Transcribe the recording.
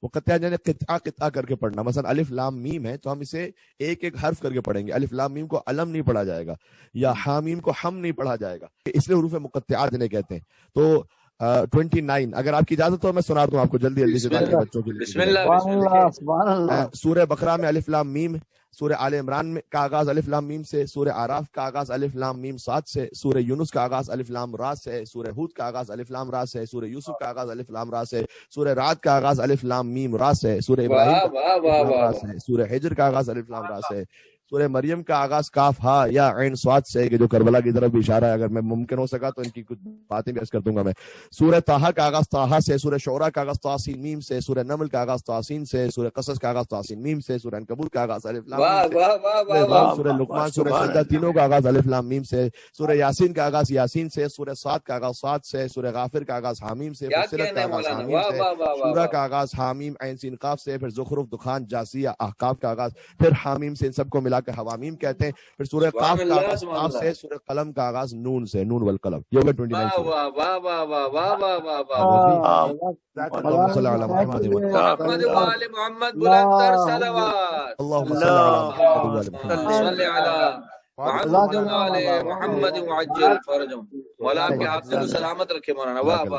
مقطعات یعنی قطعہ قطعہ کر کے پڑھنا. مثلا الف لام میم ہے تو ہم اسے ایک ایک حرف کر کے پڑھیں گے. الف لام میم کو علم نہیں پڑھا جائے گا, یا حامیم کو ہم نہیں پڑھا جائے گا, اس لیے حروف مقطعات انہیں کہتے ہیں. تو 29 اگر آپ کی اجازت ہو میں سنا دوں آپ کو جلدی جلدی سے تاکہ بچوں کے لیے. سورہ بقرہ میں الف لام میم, سورہ آل عمران میں کا آغاز الف لام میم سے, سورہ اعراف کا آغاز الف لام میم صاد سے, سورہ یونس کا آغاز الف لام را سے, سورہ ہود کا آغاز الف لام را سے, سورہ یوسف کا آغاز الف لام را سے, سورہ رعد کا آغاز الف لام میم را سے, سورہ ابراہیم کا الف لام را سے, سورہ ہجر کا آغاز الف لام را سے, سورہ مریم کا آغاز کاف ہا یا عین صاد سے, کہ جو کربلا کی طرف بھی اشارہ ہے. اگر میں ممکن ہو سکا تو ان کی کچھ باتیں بھی عرض کر دوں گا میں. سورہ طٰہٰ کا آغاز طٰہٰ سے, سورہ شعراء کا آغاز طاسین میم سے, سورہ نمل کا آغاز طاسین سے, سورہ قصص کا آغاز طاسین میم سے, سورہ عنکبوت کا آغاز الف لام میم سے, سورہ لقمان, سورہ سجدہ تینوں کا آغاز الف لام میم سے, سورہ یاسین کا آغاز یاسین سے, سورہ صاد کا آغاز صاد سے, سورہ غافر کا آغاز حامیم سے, فصلت کا آغاز حامیم سے, شورا کا آغاز حامیم عین سین قاف سے, پھر زخرف دخان جاسیہ احقاف کا آغاز پھر حامیم سے, ان سب کو ملا کے حوامیم کہتے ہیں. پھر سورہ قاف کا آغاز قاف سے, سورہ قلم کا آغاز نون سے, نون والقلم. یہ ہوگا 29. اللهم صل على محمد وآل محمد بلند تر صلوات. اللهم صل على محمد وآل محمد صل على محمد وآل محمد وعجل فرجهم. مولا کے حافظ سلامت رکھے مولانا. واہ واہ.